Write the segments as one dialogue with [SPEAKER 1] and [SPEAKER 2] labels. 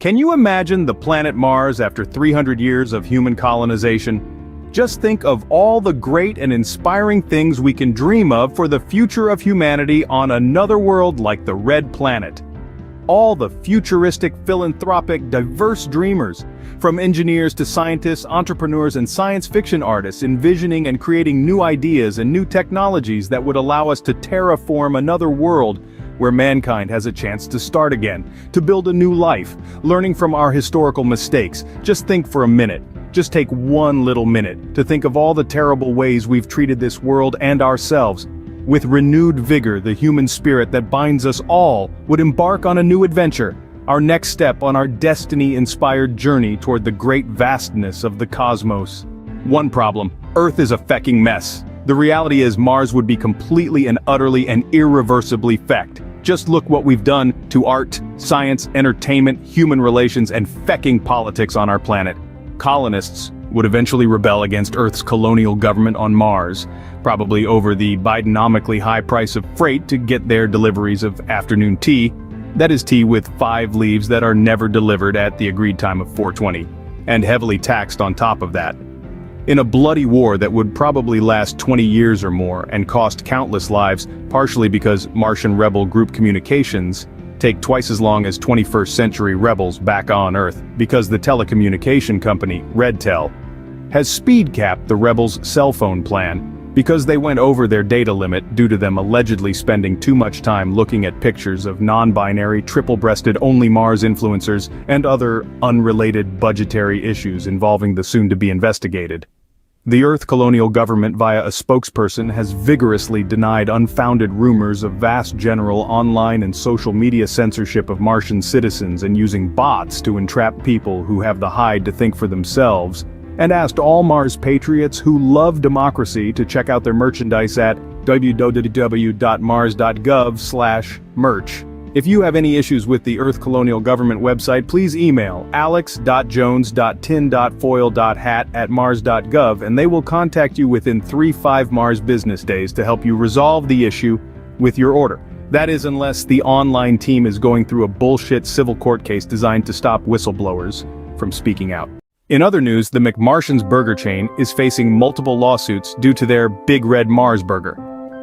[SPEAKER 1] Can you imagine the planet Mars after 300 years of human colonization? Just think of all the great and inspiring things we can dream of for the future of humanity on another world like the Red Planet. All the futuristic, philanthropic, diverse dreamers, from engineers to scientists, entrepreneurs, and science fiction artists envisioning and creating new ideas and new technologies that would allow us to terraform another world where mankind has a chance to start again, to build a new life, learning from our historical mistakes. Just think for a minute. Just take one little minute to think of all the terrible ways we've treated this world and ourselves. With renewed vigor, the human spirit that binds us all would embark on a new adventure, our next step on our destiny-inspired journey toward the great vastness of the cosmos. One problem: Earth is a fecking mess. The reality is Mars would be completely and utterly and irreversibly fecked. Just look what we've done to art, science, entertainment, human relations, and fecking politics on our planet. Colonists would eventually rebel against Earth's colonial government on Mars, probably over the Bidenomically high price of freight to get their deliveries of afternoon tea. That is tea with 5 leaves that are never delivered at the agreed time of 4:20, and heavily taxed on top of that. In a bloody war that would probably last 20 years or more and cost countless lives, partially because Martian rebel group communications take twice as long as 21st century rebels back on Earth, because the telecommunication company, RedTel, has speed capped the rebels' cell phone plan, because they went over their data limit due to them allegedly spending too much time looking at pictures of non-binary, triple-breasted only Mars influencers and other unrelated budgetary issues involving the soon-to-be investigated. The Earth colonial government via a spokesperson has vigorously denied unfounded rumors of vast general online and social media censorship of Martian citizens and using bots to entrap people who have the hide to think for themselves, and asked all Mars patriots who love democracy to check out their merchandise at www.mars.gov/merch. If you have any issues with the Earth Colonial Government website, please email alex.jones.tin.foil.hat@mars.gov and they will contact you within 3-5 Mars business days to help you resolve the issue with your order. That is, unless the online team is going through a bullshit civil court case designed to stop whistleblowers from speaking out. In other news, the McMartians burger chain is facing multiple lawsuits due to their Big Red Mars burger.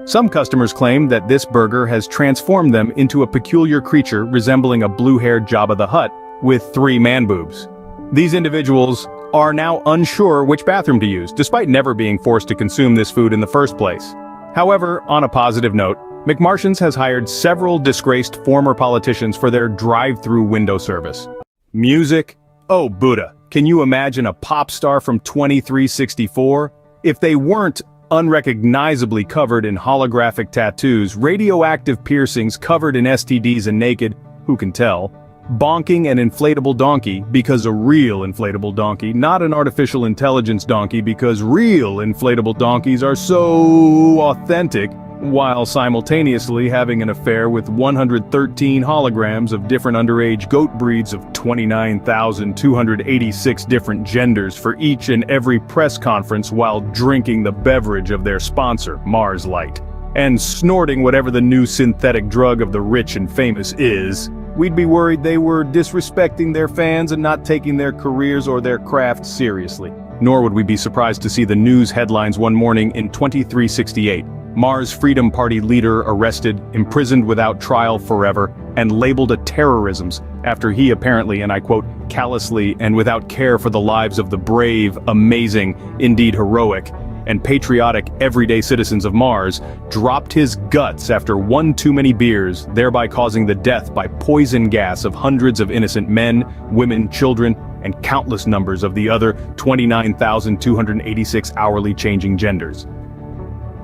[SPEAKER 1] Some customers claim that this burger has transformed them into a peculiar creature resembling a blue-haired Jabba the Hutt with 3 man-boobs. These individuals are now unsure which bathroom to use, despite never being forced to consume this food in the first place. However, on a positive note, McMartians has hired several disgraced former politicians for their drive-through window service. Music? Oh, Buddha. Can you imagine a pop star from 2364? If they weren't unrecognizably covered in holographic tattoos, radioactive piercings covered in STDs and naked, who can tell, bonking an inflatable donkey because a real inflatable donkey, not an artificial intelligence donkey because real inflatable donkeys are so authentic, while simultaneously having an affair with 113 holograms of different underage goat breeds of 29,286 different genders for each and every press conference while drinking the beverage of their sponsor, Mars Light, and snorting whatever the new synthetic drug of the rich and famous is. We'd be worried they were disrespecting their fans and not taking their careers or their craft seriously. Nor would we be surprised to see the news headlines one morning in 2368. Mars Freedom Party leader arrested, imprisoned without trial forever, and labeled a terrorism after he apparently, and I quote, callously and without care for the lives of the brave, amazing, indeed heroic, and patriotic everyday citizens of Mars, dropped his guts after one too many beers, thereby causing the death by poison gas of hundreds of innocent men, women, children, and countless numbers of the other 29,286 hourly changing genders.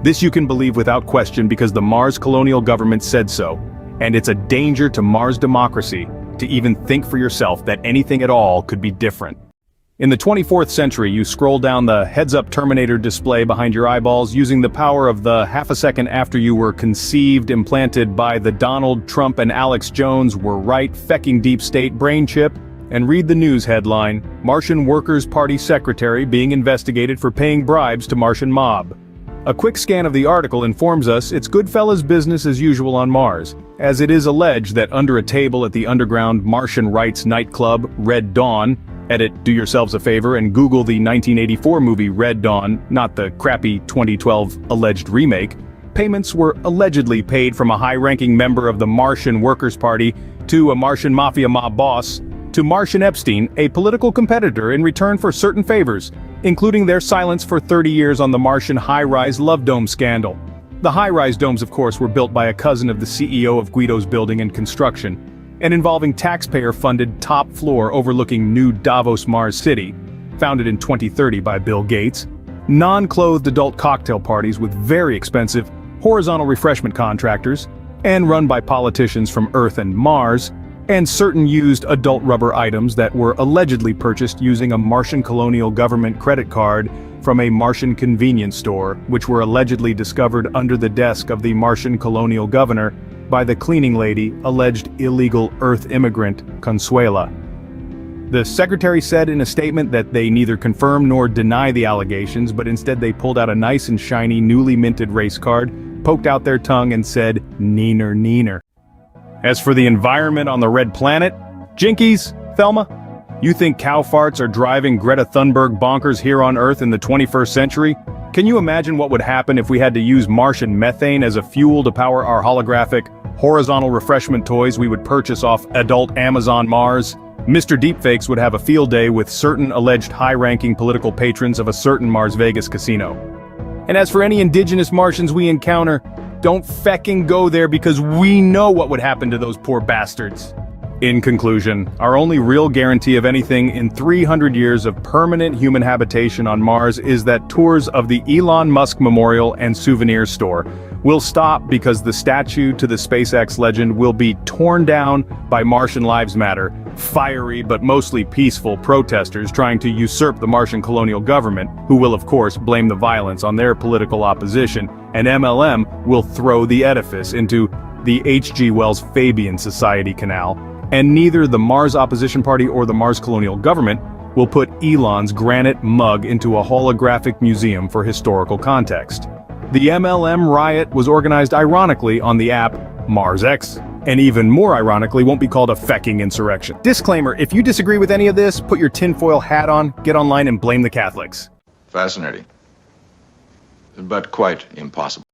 [SPEAKER 1] This you can believe without question because the Mars colonial government said so, and it's a danger to Mars democracy to even think for yourself that anything at all could be different. In the 24th century, you scroll down the heads-up Terminator display behind your eyeballs using the power of the half a second after you were conceived implanted by the Donald Trump and Alex Jones were right fecking deep state brain chip, and read the news headline, Martian Workers' Party Secretary being investigated for paying bribes to Martian mob. A quick scan of the article informs us it's Goodfellas business as usual on Mars. as it is alleged that under a table at the underground Martian rights nightclub, Red Dawn, do yourselves a favor and Google the 1984 movie Red Dawn, not the crappy 2012 alleged remake, payments were allegedly paid from a high-ranking member of the Martian Workers' Party to a Martian mafia mob boss, to Martian Epstein, a political competitor, in return for certain favors, including their silence for 30 years on the Martian high-rise love dome scandal. The high-rise domes, of course, were built by a cousin of the CEO of Guido's Building and Construction, and involving taxpayer-funded top floor overlooking New Davos Mars City, founded in 2030 by Bill Gates, non-clothed adult cocktail parties with very expensive horizontal refreshment contractors, and run by politicians from Earth and Mars, and certain used adult rubber items that were allegedly purchased using a Martian colonial government credit card from a Martian convenience store, which were allegedly discovered under the desk of the Martian colonial governor by the cleaning lady, alleged illegal Earth immigrant Consuela. The secretary said in a statement that they neither confirm nor deny the allegations, but instead they pulled out a nice and shiny newly minted race card, poked out their tongue and said, "Neener, neener." As for the environment on the red planet, Jinkies, Thelma, you think cow farts are driving Greta Thunberg bonkers here on Earth in the 21st century? Can you imagine what would happen if we had to use Martian methane as a fuel to power our holographic, horizontal refreshment toys we would purchase off adult Amazon Mars? Mr. Deepfakes would have a field day with certain alleged high-ranking political patrons of a certain Mars Vegas casino. And as for any indigenous Martians we encounter, don't fecking go there because we know what would happen to those poor bastards. In conclusion, our only real guarantee of anything in 300 years of permanent human habitation on Mars is that tours of the Elon Musk Memorial and Souvenir Store will stop because the statue to the SpaceX legend will be torn down by Martian Lives Matter, fiery but mostly peaceful protesters trying to usurp the Martian colonial government, who will of course blame the violence on their political opposition, and MLM will throw the edifice into the H.G. Wells Fabian Society Canal, and neither the Mars Opposition Party or the Mars colonial government will put Elon's granite mug into a holographic museum for historical context. The MLM riot was organized ironically on the app MarsX, and even more ironically won't be called a fecking insurrection. Disclaimer, if you disagree with any of this, put your tinfoil hat on, get online and blame the Catholics.
[SPEAKER 2] Fascinating, but quite impossible.